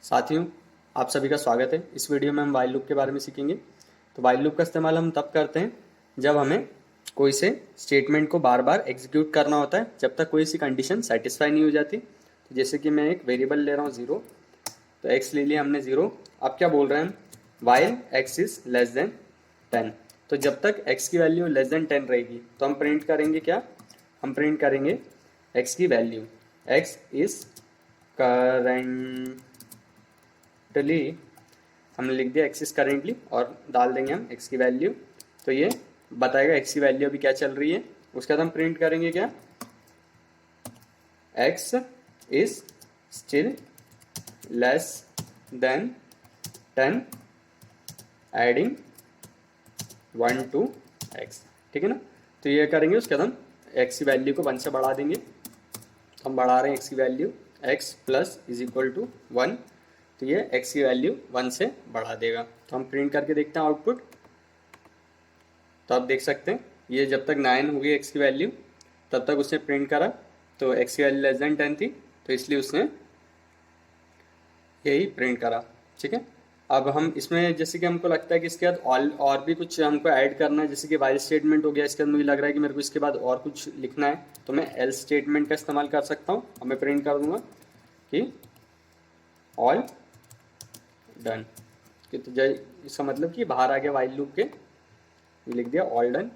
साथियों, आप सभी का स्वागत है। इस वीडियो में हम वाइल लूप के बारे में सीखेंगे। तो वाइल लूप का इस्तेमाल हम तब करते हैं जब हमें कोई से स्टेटमेंट को बार बार एग्जीक्यूट करना होता है जब तक कोई सी कंडीशन सेटिस्फाई नहीं हो जाती। तो जैसे कि मैं एक वेरिएबल ले रहा हूँ 0, तो x ले लिया हमने 0। अब क्या बोल रहे हैं हम, while x is less than 10। तो जब तक x की वैल्यू लेस देन 10 रहेगी तो हम प्रिंट करेंगे क्या, हम प्रिंट करेंगे x की वैल्यू, x इज करेंटली, हमने लिख दिया x इज करेंटली और डाल देंगे हम x की वैल्यू। तो ये बताएगा x की वैल्यू अभी क्या चल रही है। उसके बाद हम प्रिंट करेंगे क्या, x is still less than 10 adding 1 to x, ठीक है ना। तो ये करेंगे, उसके बाद हम x की वैल्यू को 1 से बढ़ा देंगे। तो हम बढ़ा रहे हैं x की value, x plus is equal to 1, तो ये x की वैल्यू 1 से बढ़ा देगा। तो हम प्रिंट करके देखते हैं आउटपुट। तो आप देख सकते हैं ये जब तक 9 हो गई x की वैल्यू तब तक उसने प्रिंट करा, तो x की वैल्यू लेस देन 10 थी तो इसलिए उसने यही प्रिंट करा, ठीक है। अब हम इसमें जैसे कि हमको लगता है कि इसके बाद और भी कुछ हमको ऐड करना है, जैसे कि वाइल स्टेटमेंट हो गया, इसके बाद मुझे लग रहा है कि मेरे को इसके बाद और कुछ लिखना है, तो मैं एल्स स्टेटमेंट का इस्तेमाल कर सकता हूँ। अब मैं प्रिंट कर दूंगा कि ऑल डन, कि तो इसका मतलब कि बाहर आ गया वाइल लूप के, लिख दिया ऑल डन,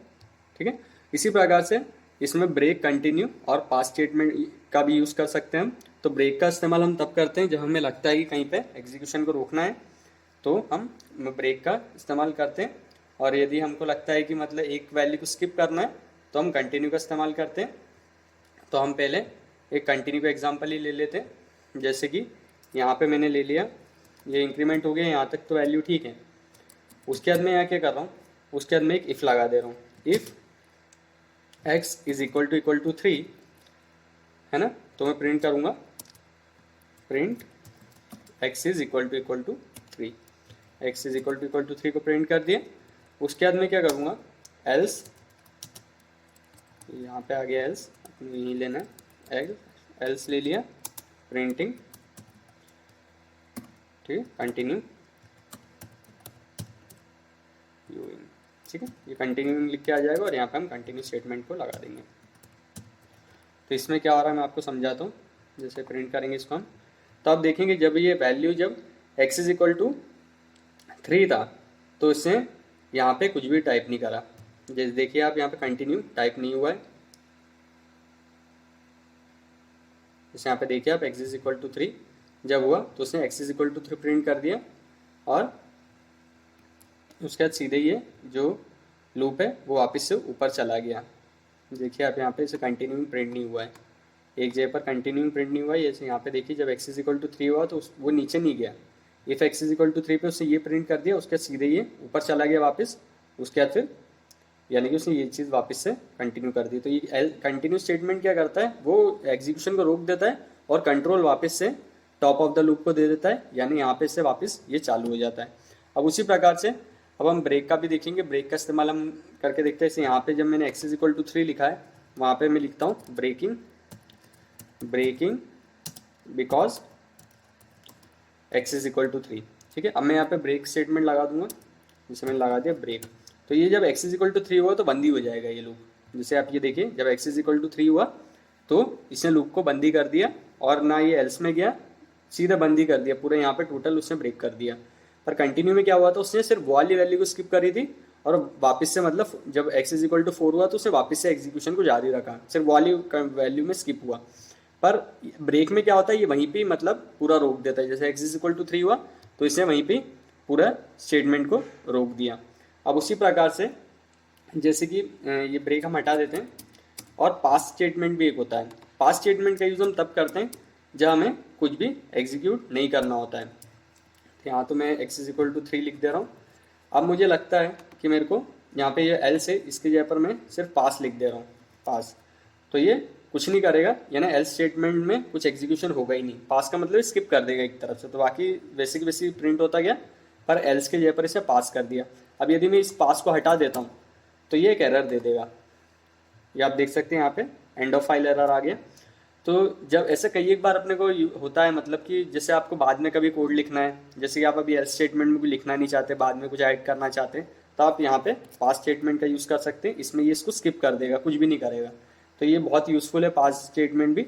ठीक है। इसी प्रकार से इसमें ब्रेक, कंटिन्यू और पास स्टेटमेंट का भी यूज़ कर सकते हैं हम। तो ब्रेक का इस्तेमाल हम तब करते हैं जब हमें लगता है कि कहीं पे एग्जीक्यूशन को रोकना है, तो हम ब्रेक का इस्तेमाल करते हैं। और यदि हमको लगता है कि मतलब एक वैल्यू को स्किप करना है तो हम कंटिन्यू का इस्तेमाल करते हैं। तो हम पहले एक कंटिन्यू का एग्जांपल ही ले लेते हैं। जैसे कि यहाँ पे मैंने ले लिया, ये इंक्रीमेंट हो गया यहाँ तक, तो वैल्यू ठीक है। उसके बाद मैं यहाँ क्या कर रहा हूँ, उसके बाद मैं एक इफ़ लगा दे रहा हूँ, if x is equal to 3, है ना। तो मैं प्रिंट करूँगा, print x is equal to 3, x is equal to 3 को प्रिंट कर दिया। उसके बाद मैं क्या करूँगा, एल्स, यहाँ पे आ गया एल्स, यहीं लेना है, एल्स ले लिया, प्रिंटिंग, ठीक है, कंटिन्यू, ठीक है। ये कंटिन्यू लिख के आ जाएगा और यहाँ पे हम कंटिन्यू स्टेटमेंट को लगा देंगे। तो इसमें क्या हो रहा है मैं आपको समझाता हूँ। जैसे प्रिंट करेंगे इसको हम, तो आप देखेंगे जब ये वैल्यू, जब x इज इक्वल टू 3 था तो इसने यहाँ पे कुछ भी टाइप नहीं करा। जैसे देखिए आप यहाँ पे कंटिन्यू टाइप नहीं हुआ है, जैसे यहाँ पे देखिए आप x इज इक्वल टू 3 जब हुआ तो उसने x is equal to 3 print कर दिया और उसके बाद सीधे ये जो लूप है वो वापस से ऊपर चला गया। देखिए आप यहाँ पे इसे कंटिन्यूइंग प्रिंट नहीं हुआ है, एक जगह पर कंटिन्यूइंग प्रिंट नहीं हुआ है। जैसे यहाँ पे देखिए जब x इज इक्वल टू 3 हुआ तो वो नीचे नहीं गया, if x is equal to 3 पे उसने ये प्रिंट कर दिया, उसके बाद सीधे ये ऊपर चला गया वापस। उसके बाद फिर यानी कि उसने ये चीज़ वापस से कंटिन्यू कर दी। तो ये कंटिन्यू स्टेटमेंट क्या करता है, वो एग्जीक्यूशन को रोक देता है और कंट्रोल वापस से टॉप ऑफ द लूप को दे देता है, यानी यहाँ पे से वापस ये चालू हो जाता है। अब उसी प्रकार से अब हम ब्रेक का भी देखेंगे। ब्रेक का इस्तेमाल हम करके देखते हैं। जैसे यहाँ पे जब मैंने x इज इक्वल टू 3 लिखा है, वहाँ पे मैं लिखता हूँ breaking because x is equal to 3, ठीक है। अब मैं यहाँ पे ब्रेक स्टेटमेंट लगा दूंगा, जैसे मैंने लगा दिया ब्रेक। तो ये जब x इज इक्वल टू 3 हुआ तो बंदी हो जाएगा ये लूप। जैसे आप ये देखिए जब x इज इक्वल टू 3 हुआ तो इसने लूप को बंदी कर दिया और ना ये एल्स में गया, सीधा बंदी कर दिया पूरा। यहाँ पे टोटल उसने ब्रेक कर दिया। पर कंटिन्यू में क्या हुआ था, उसने सिर्फ वाली वैल्यू को स्किप करी थी और वापस से मतलब जब x इज इक्वल टू 4 हुआ तो उसने वापस से एग्जीक्यूशन को जारी रखा, सिर्फ वाली वैल्यू में स्किप हुआ। पर ब्रेक में क्या होता है, ये वहीं पे मतलब पूरा रोक देता है। जैसे x इज इक्वल टू 3 हुआ तो इसने वहीं पे पूरा स्टेटमेंट को रोक दिया। अब उसी प्रकार से जैसे कि ये ब्रेक हम हटा देते हैं और पास स्टेटमेंट भी एक होता है। पास स्टेटमेंट का यूज़ हम तब करते हैं जब हमें कुछ भी एग्जीक्यूट नहीं करना होता है। तो यहाँ तो मैं x इज इक्वल टू 3 लिख दे रहा हूँ। अब मुझे लगता है कि मेरे को यहाँ पे ये एल्स है, इसकी जगह पर मैं सिर्फ पास लिख दे रहा हूँ, पास। तो ये कुछ नहीं करेगा, यानी एल्स स्टेटमेंट में कुछ एग्जीक्यूशन होगा ही नहीं। पास का मतलब स्किप कर देगा एक तरफ से, तो बाकी वैसे की वैसे प्रिंट होता गया, पर एल्स के जगह पर इसे पास कर दिया। अब यदि मैं इस पास को हटा देता हूँ तो ये एक एरर दे देगा, ये आप देख सकते हैं यहाँ पे एंड ऑफ फाइल एरर आ गया। तो जब ऐसे कई एक बार अपने को होता है, मतलब कि जैसे आपको बाद में कभी कोड लिखना है, जैसे कि आप अभी एल्स स्टेटमेंट में कुछ लिखना नहीं चाहते, बाद में कुछ ऐड करना चाहते हैं, तो आप यहाँ पे पास स्टेटमेंट का यूज़ कर सकते हैं। इसमें ये इसको स्किप कर देगा, कुछ भी नहीं करेगा। तो ये बहुत यूज़फुल है पास स्टेटमेंट भी।